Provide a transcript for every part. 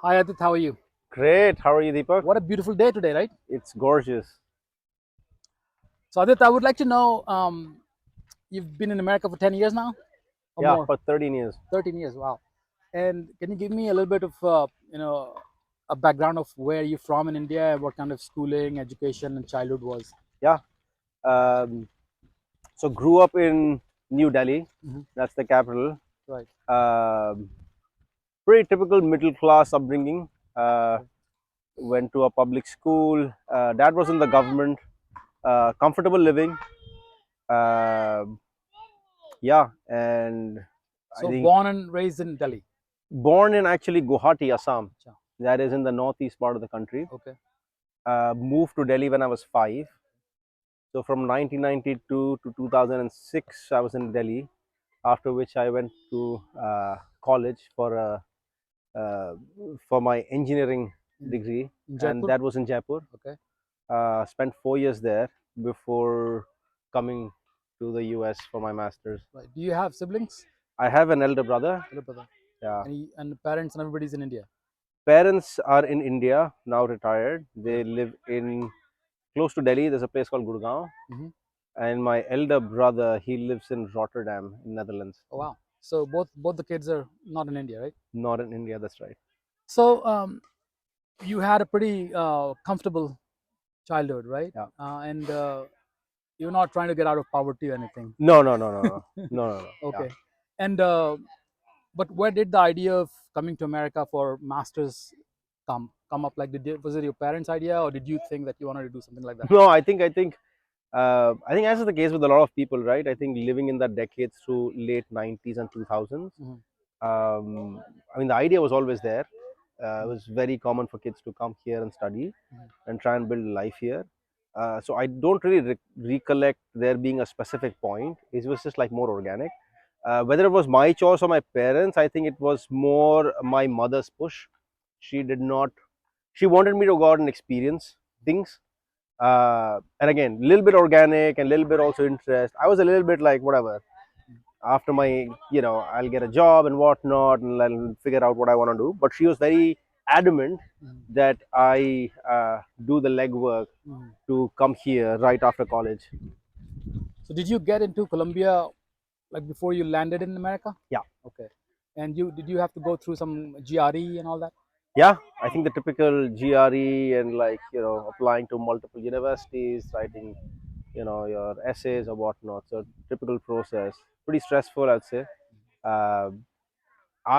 Hi Aditya, how are you? Great. How are you, Deepak? What a beautiful day today, right? It's gorgeous. So Aditya, I would like to know, you've been in America for 10 years now or Yeah, more? for 13 years. 13 years, wow. And can you give me a little bit of, a background of where you're from in India, what kind of schooling, education, and childhood was? Yeah. Um, so grew up in New Delhi. Hmm. That's the capital. Right. Um, Pretty typical middle class upbringing. Uh, Okay. Went to a public school. Dad was in the government. Comfortable living. Um yeah, and I So think born and raised in Delhi. born in actually Guwahati, Assam. Acha. That is in the northeast part of the country. Okay. Moved to Delhi when I was 5. So from 1992 to 2006, I was in Delhi. After which I went to college uh, for my engineering In, degree, in and Jaipur. that was in Jaipur. Okay. Spent 4 years there before coming to the US for my masters. Right. Do you have siblings? I have an elder brother. Hello, brother. Yeah. And parents and everybody's in India. Parents are in India now, retired. Okay. They live in close to Delhi. There's a place called Gurgaon, Hmm. and my elder brother, he lives in Rotterdam, in Netherlands. Oh wow. So both the kids are not in India, right? Not in India. That's right. So you had a pretty comfortable childhood, right? Yeah. And you're not trying to get out of poverty or anything. No, no, no, no, no, no, no, no. Yeah. Okay. And but where did the idea of coming to America for masters come up? Like, was it your parents' idea, or did you think that you wanted to do something like that? No, I think as is the case with a lot of people, right? I think living in that decades through late 90s and 2000s. Hmm. I mean, the idea was always there. It was very common for kids to come here and study and try and build life here. So I don't really recollect there being a specific point. It was just like more organic. Whether it was my choice or my parents, I think it was more my mother's push. She did not. She wanted me to go out and experience things. And again, a little bit organic and a little bit also interest. I was a little bit like whatever. After my, I'll get a job and whatnot, and I'll figure out what I want to do. But she was very adamant Hmm. that I do the legwork Hmm. to come here right after college. So did you get into Colombia like before you landed in America? Yeah, Okay. And did you have to go through some GRE and all that? yeah. I think the typical GRE and like applying to multiple universities, writing your essays or whatnot. So typical process, pretty stressful, I'd say. Uh,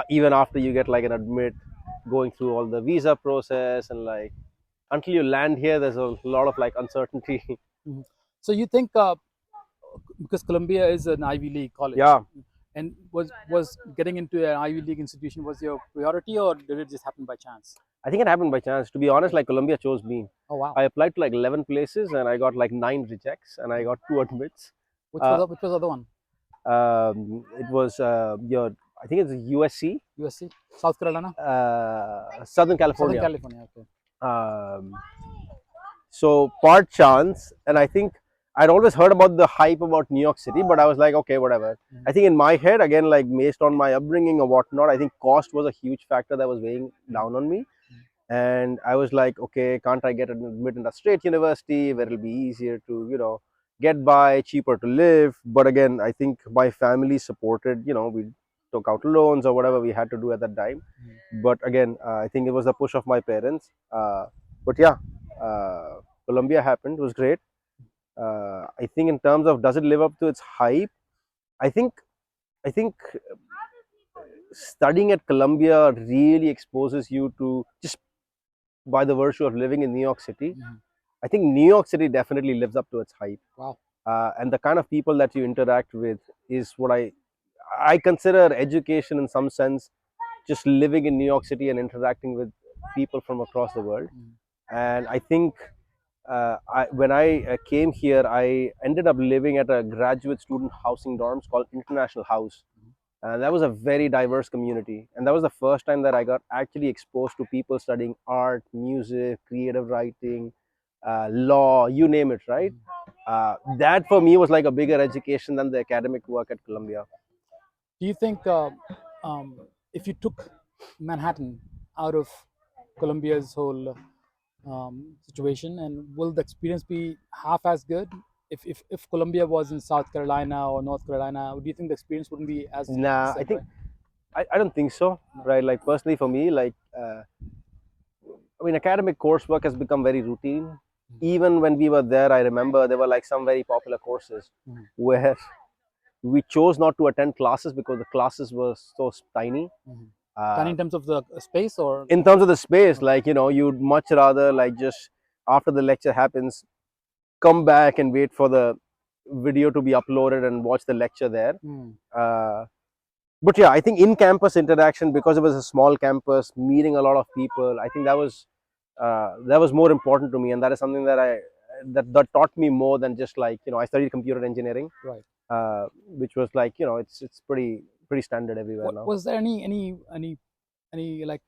Even after you get like an admit, going through all the visa process and like until you land here, there's a lot of like uncertainty. Mhm. So you think because Columbia is an Ivy League college, Yeah, and was getting into an Ivy League institution was your priority, or did it just happen by chance? I think it happened by chance. To be honest, Okay. like Columbia chose me. Oh wow. I applied to like 11 places and I got like 9 rejects and I got 2 admits. Which was Uh, which was the other one? it was I think it's USC, USC, South Carolina, Southern Southern California. California. Okay. Um, so part chance, and I think I'd always heard about the hype about New York City, but I was like, okay, whatever. Mhm. I think in my head, again, like based on my upbringing or whatnot, I think cost was a huge factor that was weighing down on me. And I was like, okay, can't I get admitted in a straight university where it'll be easier to, get by, cheaper to live? But again, I think my family supported, we took out loans or whatever we had to do at that time. Mhm. But again, I think it was the push of my parents. But yeah, uh, Columbia happened. It was great. I think in terms of does it live up to its hype? I think I think studying at Columbia really exposes you to just by the virtue of living in New York City. Mhm. I think New York City definitely lives up to its hype, Wow. and the kind of people that you interact with is what I consider education in some sense. Just living in New York City and interacting with people from across the world, Mhm. and I think when I came here, I ended up living at a graduate student housing dorms called International House. And that was a very diverse community. And that was the first time that I got actually exposed to people studying art, music, creative writing, law, you name it, right? Mhm. That for me was like a bigger education than the academic work at Columbia. Do you think if you took Manhattan out of Colombia's whole situation, and will the experience be half as good if Colombia was in South Carolina or North Carolina? Do you think the experience wouldn't be as Nah, I same, think right? I don't think so, No. right? Like personally for me, like I mean, academic coursework has become very routine. Even when we were there, I remember there were like some very popular courses Mhm. where we chose not to attend classes because the classes were so tiny. Mhm. Tiny Uh, in terms of the space, or in terms of the space, okay. like, you'd much rather like just after the lecture happens, come back and wait for the video to be uploaded and watch the lecture there. Mm. Uh, but yeah, I think in campus interaction, because it was a small campus, meeting a lot of people, I think that was more important to me, and that is something that taught me more than just like, I studied computer engineering, Right. which was like, it's pretty standard everywhere What now. was there any like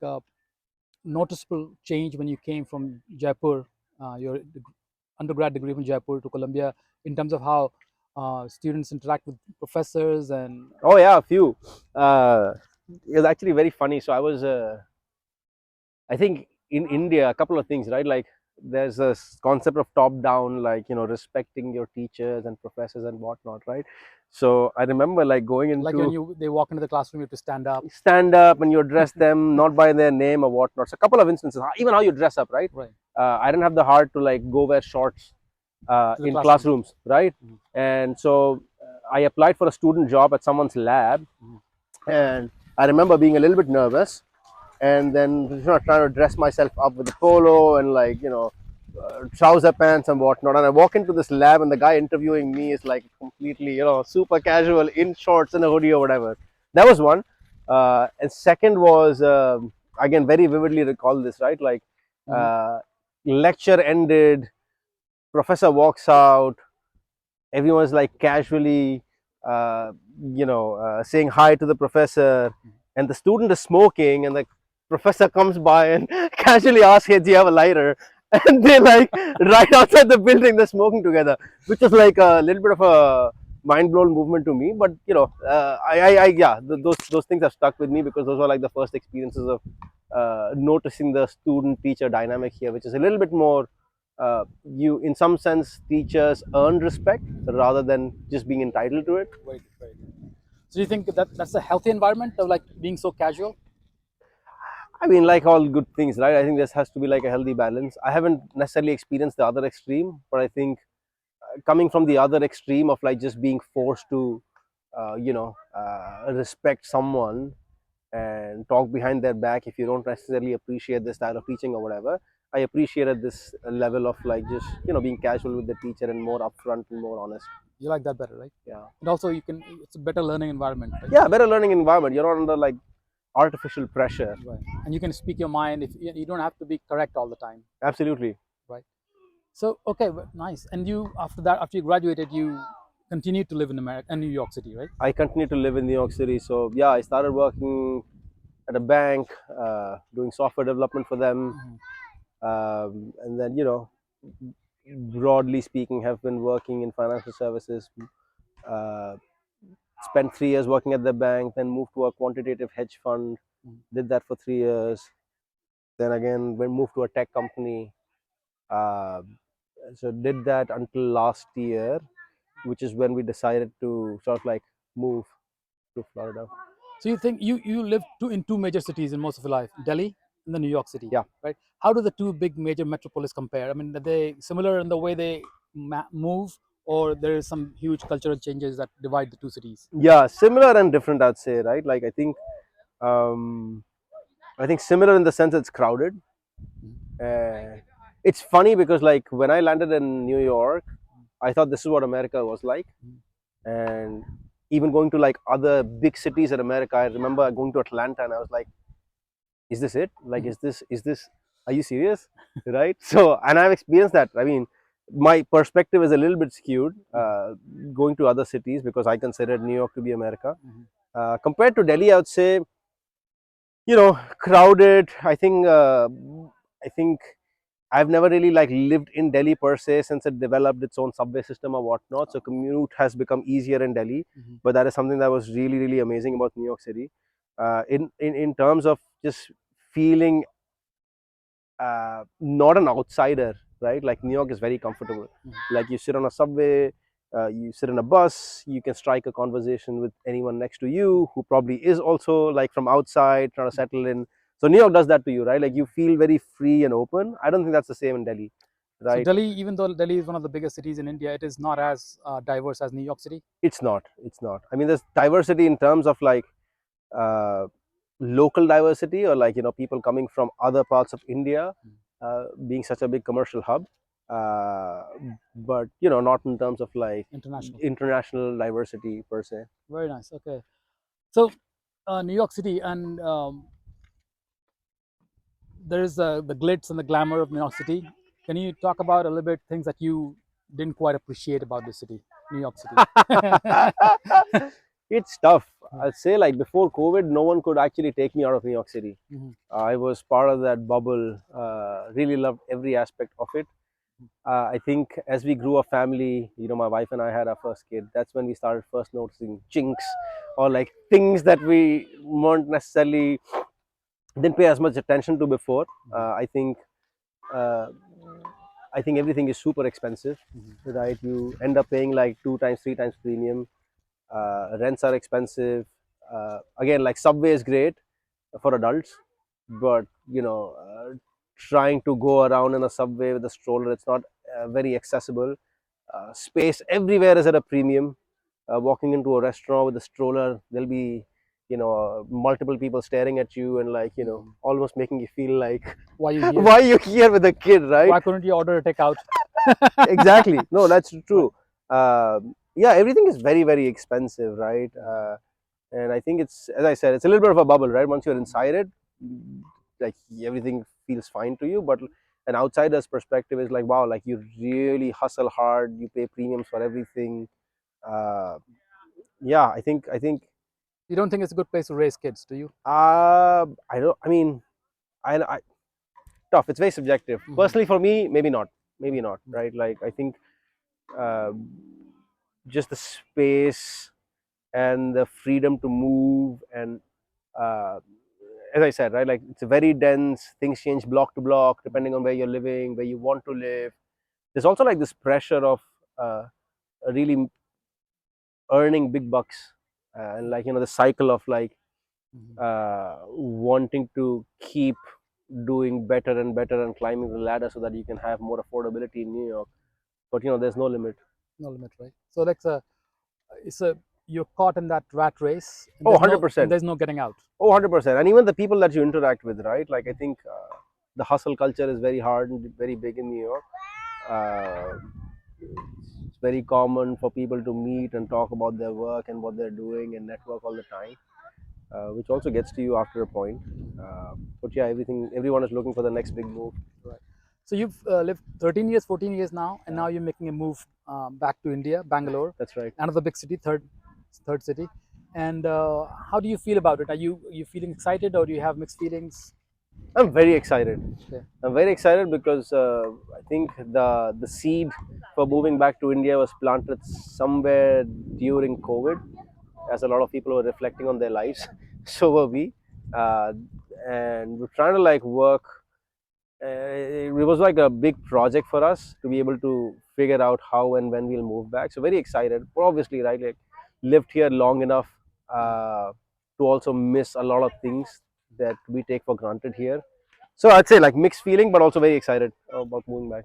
noticeable change when you came from Jaipur, your undergrad degree from Jaipur to Columbia, in terms of how students interact with professors and Oh yeah, a few. It was actually very funny. So I think in India, a couple of things, right? Like there's this concept of top down, like, respecting your teachers and professors and whatnot, right? So I remember like going like when into you they walk into the classroom, you have to stand up. stand up and you address them not by their name or whatnot. So a couple of instances, even how you dress up, right? Right. I didn't have the heart to like go wear shorts To the in classroom. classrooms, right? Mhm. And so I applied for a student job at someone's lab, Mhm. and I remember being a little bit nervous, and then trying to dress myself up with a polo and like, trouser pants and whatnot. And I walk into this lab, and the guy interviewing me is like completely, super casual in shorts and a hoodie or whatever. That was one. And second was, again, very vividly recall this, right? Like, Mhm. uh, lecture ended, professor walks out, everyone's like casually, uh, saying hi to the professor, and the student is smoking, and the professor comes by and casually asks, hey, do you have a lighter? And they like right outside the building they're smoking together, which is like a little bit of a mind blown movement to me. But yeah, those things have stuck with me because those were like the first experiences of noticing the student teacher dynamic here, which is a little bit more, you in some sense teachers earn respect rather than just being entitled to it. Very good, very good. So do you think that that's a healthy environment of like being so casual? I mean, like all good things, right? I think this has to be like a healthy balance. I haven't necessarily experienced the other extreme, but I think coming from the other extreme of like just being forced to respect someone and talk behind their back if you don't necessarily appreciate this style of teaching or whatever, I appreciated this level of like just being casual with the teacher and more upfront and more honest. You like that better, right? Yeah. And also, you can it's a better learning environment, right? Yeah, better learning environment. You're not under like artificial pressure. Right. And you can speak your mind. If you don't have to be correct all the time, Absolutely. right? So okay, nice. And you after that, after you graduated, you continued to live in America and New York City, right? I continue to live in New York City. So yeah, I started working at a bank, doing software development for them. Mhm. And then, broadly speaking, have been working in financial services. Uh, Spent 3 years working at the bank, then moved to a quantitative hedge fund, Mhm. did that for 3 years. Then again, went moved to a tech company. Uh, so did that until last year, which is when we decided to sort of like move to Florida. So you think you lived in two major cities in most of your life, Delhi and then New York City, Yeah, right? How do the two big major metropolis compare? I mean, are they similar in the way they move, or there is some huge cultural changes that divide the two cities? yeah, similar and different, I'd say, right? Like um, I think similar in the sense it's crowded. Mhm. Uh, it's funny because like when I landed in New York, I thought this is what America was like, Mhm. and even going to like other big cities in America, I remember going to Atlanta and I was like, is this it? Like, Mhm. is this? Are you serious? Right? So, and I've experienced that. I mean, my perspective is a little bit skewed Mhm. going to other cities because I considered New York to be America. Mhm. Compared to Delhi, I would say, crowded. I think I've never really like lived in Delhi per se since it developed its own subway system or whatnot. So commute has become easier in Delhi, Mhm. but that is something that was really really amazing about New York City. In terms of just feeling not an outsider, right? Like New York is very comfortable. Like you sit on a subway, you sit in a bus, you can strike a conversation with anyone next to you who probably is also like from outside trying to settle in. So New York does that to you, right? Like you feel very free and open. I don't think that's the same in Delhi, So right? Delhi, even though Delhi is one of the biggest cities in India, it is not as diverse as New York City. It's not. It's not. I mean, there's diversity in terms of like uh, local diversity, or like people coming from other parts of India, being such a big commercial hub, uh, but not in terms of like International. international diversity per se. Very nice. Okay. So New York City, and there is the glitz and the glamour of New York City. Can you talk about a little bit things that you didn't quite appreciate about the city, New York City? It's tough. I'd say like before COVID, no one could actually take me out of New York City. Mhm. I was part of that bubble. Really loved every aspect of it. I think as we grew a family, my wife and I had our first kid. That's when we started first noticing chinks, or like things that we weren't necessarily didn't pay as much attention to before. Uh, I think everything is super expensive, right? You end up paying like two times, three times premium. Rents are expensive. Again, like subway is great for adults, but trying to go around in a subway with a stroller, it's not very accessible. Space everywhere is at a premium. Walking into a restaurant with a stroller, there'll be multiple people staring at you, and like almost making you feel like Why you here? why you here with a kid, right? Why couldn't you order a takeout? Exactly. No, that's Right. true. Yeah, everything is very, very expensive, right? And I think it's, as I said, it's a little bit of a bubble, right? Once you're inside it, like everything feels fine to you, but an outsider's perspective is like, wow, like you really hustle hard, you pay premiums for everything. uh, yeah, I think You don't think it's a good place to raise kids, do you? I don't, I mean, I tough, it's very subjective. Mhm. Personally for me, maybe not, maybe Mhm. not, right? Like I think uh, just the space and the freedom to move, and uh, as I said, right, like it's very dense. Things change block to block depending on where you're living, where you want to live. There's also like this pressure of uh, really earning big bucks, and like the cycle of like Mhm. wanting to keep doing better and better and climbing the ladder so that you can have more affordability in New York. But there's no limit. No limit, right? So like it's a you're caught in that rat race, and Oh, there's no and 100%. there's no getting out. Oh, 100%. And even the people that you interact with, right? Like I think the hustle culture is very hard and very big in New York. Uh, it's very common for people to meet and talk about their work and what they're doing and network all the time, which also gets to you after a point. But yeah, everyone is looking for the next big move. Right. So you've lived 13 years, 14 years now, and Yeah, now you're making a move back to India, Bangalore, that's right. another big city, third city. And how do you feel about it? Are you feeling excited, or do you have mixed feelings? I'm very excited. Okay. I'm very excited because I think the seed for moving back to India was planted somewhere during COVID, as a lot of people were reflecting on their lives. So were we, uh, and we're trying to like work. It was like a big project for us to be able to figure out how and when we'll move back. So very excited. But obviously, right, like lived here long enough to also miss a lot of things that we take for granted here. So I'd say like mixed feeling, but also very excited about moving back.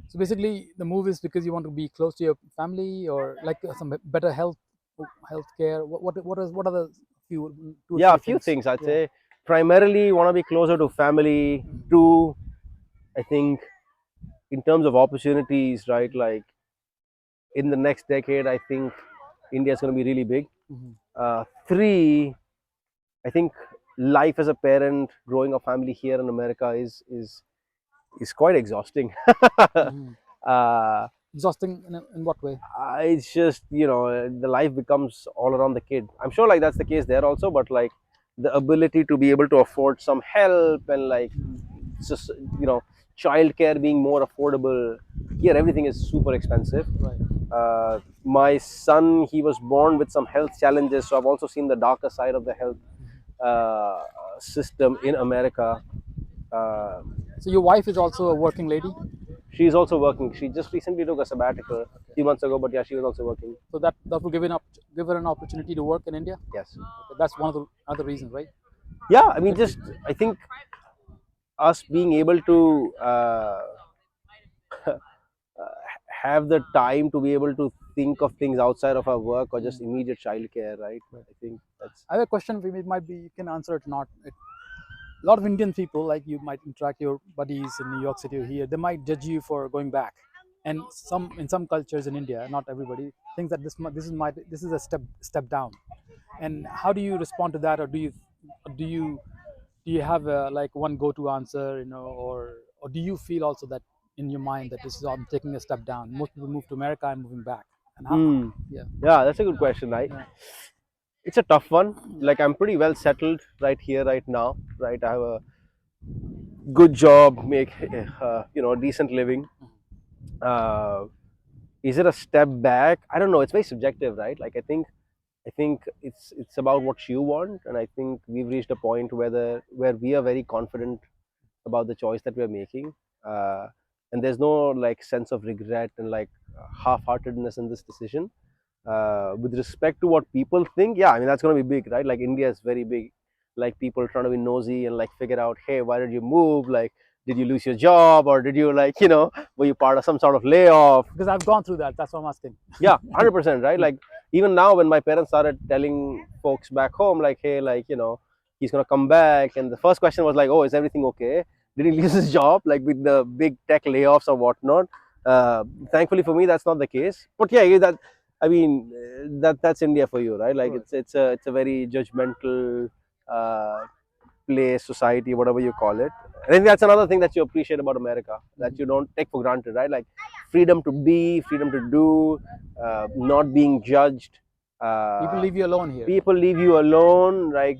So basically, the move is because you want to be close to your family, or like some better health care. What are the few two or Yeah, a three few things? things I'd Yeah. say. Primarily, want to be closer to family. Mhm. Two, I think in terms of opportunities, right? Like in the next decade, I think India is going to be really big. Mhm. Three, I think life as a parent, growing a family here in America is quite exhausting. Mhm. uh, Exhausting in what way? it's just the life becomes all around the kid. I'm sure like that's the case there also, but like the ability to be able to afford some help and like just childcare being more affordable. Here everything is super expensive. Right. My son, he was born with some health challenges, so I've also seen the darker side of the health uh, system in America. uh, So your wife is also a working lady. She's also working. She just recently took a sabbatical a Okay. few months ago, but yeah, she was also working. So that will give her an opportunity to work in India. Yes. Okay. That's one of the other reasons, right? Yeah, I mean, Good for just you. I think us being able to have the time to be able to think of things outside of our work or just Mm. immediate childcare, right? Right. I think that's. I have a question for you. It might be you can answer it or not. A lot of Indian people, like you might interact your buddies in New York City or here, they might judge you for going back. And some in some cultures in India, not everybody thinks that this is a step down. And how do you respond to that, or do you have like one go-to answer, or do you feel also that in your mind that this is I'm taking a step down? Most people move to America and moving back, and how? Hmm. Yeah, Yeah, that's a good question. yeah, It's a tough one. yeah. Like I'm pretty well settled right here, right now. Right, I have a good job, make a decent living. Uh, is it a step back? I don't know. It's very subjective, right? Like I think it's about what you want, and I think we've reached a point where we are very confident about the choice that we're making, uh, and there's no like sense of regret and like half-heartedness in this decision. With respect to what people think, yeah, I mean that's going to be big, right? Like India is very big. Like people trying to be nosy and like figure out, hey, why did you move? Like, did you lose your job, or did you like were you part of some sort of layoff? Because I've gone through that. That's what I'm asking. Yeah, 100%, right? Like even now when my parents started telling folks back home like, hey, like he's gonna come back, and the first question was like, oh, is everything okay? Did he lose his job like with the big tech layoffs or whatnot? Thankfully for me that's not the case, but yeah, that I mean that's India for you, right? Like Right. it's a very judgmental uh, place, society, whatever you call it. I think that's another thing that you appreciate about America, that Mhm. you don't take for granted, right? Like freedom to be, freedom to do, not being judged. People Uh, leave you alone here. People leave you alone. Like,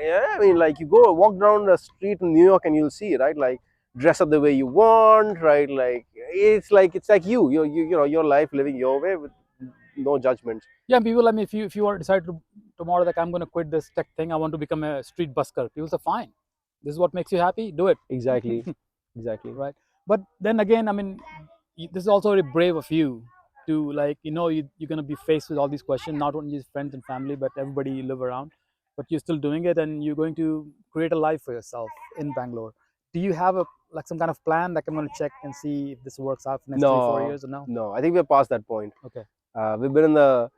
yeah, I mean, like you go walk down the street in New York and you'll see, right? Like dress up the way you want, right? Like it's like your life living your way with no judgments. Yeah, people. I mean, if you are decide to tomorrow, like I'm going to quit this tech thing, I want to become a street busker. People say, fine. This is what makes you happy. Do it. Exactly, exactly. Right. But then again, I mean, this is also very brave of you to like you're going to be faced with all these questions, not only just friends and family, but everybody you live around. But you're still doing it, and you're going to create a life for yourself in Bangalore. Do you have a like some kind of plan? Like I'm going to check and see if this works out for the next 3 4 No, years or no? no. I think we're past that point. Okay. We've been in the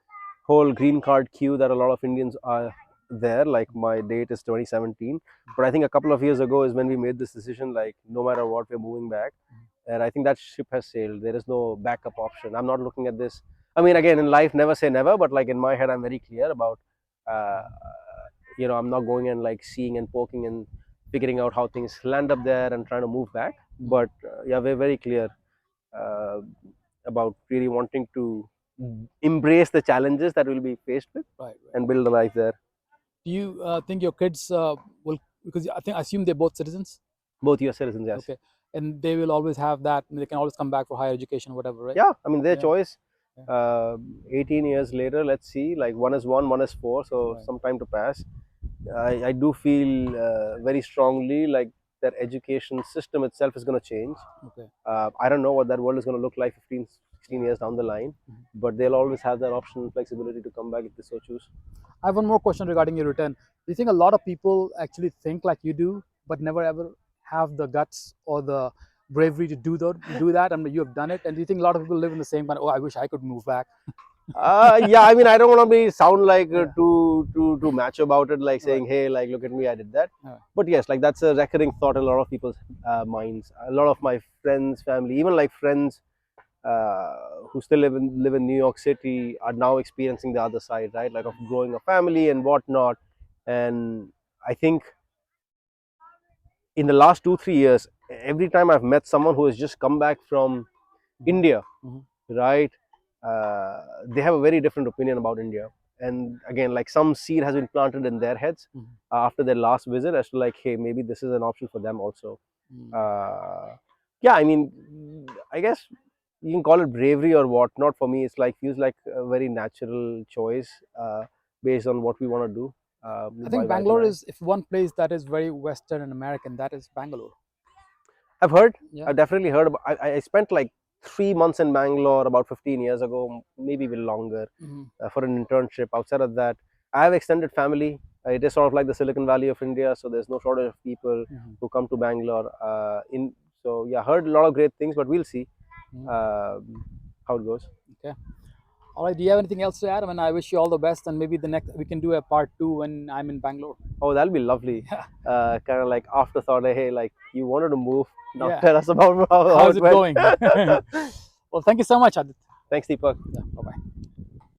whole green card queue that a lot of Indians are there. Like my date is 2017, but I think a couple of years ago is when we made this decision. Like no matter what, we're moving back, and I think that ship has sailed. There is no backup option. I'm not looking at this. I mean, again, in life, never say never, but like in my head, I'm very clear about, uh, I'm not going and like seeing and poking and figuring out how things land up there and trying to move back. But yeah, we're very clear uh, about really wanting to embrace the challenges that we'll be faced with Right. Right. and build a life there. Do you think your kids will? Because I assume they're both citizens. Both US citizens, yes. Okay, and they will always have that. They can always come back for higher education, or whatever, right? Yeah, I mean, their Yeah. choice. Yeah. 18 years later, let's see, like one is four, so Right. some time to pass. I do feel very strongly like that education system itself is going to change. Okay. I don't know what that world is going to look like 15, Yeah. 16 years down the line, Mhm. but they'll always have that option and flexibility to come back if they so choose. I have one more question regarding your return. Do you think a lot of people actually think like you do, but never ever have the guts or the bravery to do that? I mean, you have done it, and do you think a lot of people live in the same kind? Oh, I wish I could move back. Yeah, I mean, I don't want to be sound like Yeah. too macho about it, like Right. saying, "Hey, like look at me, I did that." Yeah. But yes, like that's a recurring thought in a lot of people's minds. A lot of my friends, family, even like friends who still live in New York City are now experiencing the other side, right? Like of growing a family and whatnot. And I think in the last 2 3 years, every time I've met someone who has just come back from Mhm. India, Mhm. right? They have a very different opinion about India. And again, like some seed has been planted in their heads Mhm. after their last visit as to like, hey, maybe this is an option for them also. Mhm. Uh, yeah, I mean, I guess you can call it bravery or what. Not for me. It's like feels like a very natural choice based on what we want to do. I My think wife and Bangalore I. is if one place that is very Western and American, that is Bangalore. I've heard. Yeah. I've definitely heard. I spent like 3 months in Bangalore about 15 years ago, maybe even longer, Mhm. for an internship. Outside of that, I have extended family. It is sort of like the Silicon Valley of India, so there's no shortage of people Mhm. who come to Bangalore. In so yeah, heard a lot of great things, but we'll see Mhm. how it goes. Okay. All right. Do you have anything else to add? I mean, I wish you all the best, and maybe the next we can do a part two when I'm in Bangalore. Oh, that'll be lovely. Yeah. Kind of like afterthought. Hey, like you wanted to move. Now Yeah. tell us about how How's it it went. going? Well, thank you so much, Aditya. Thanks, Deepak. Yeah. Bye bye.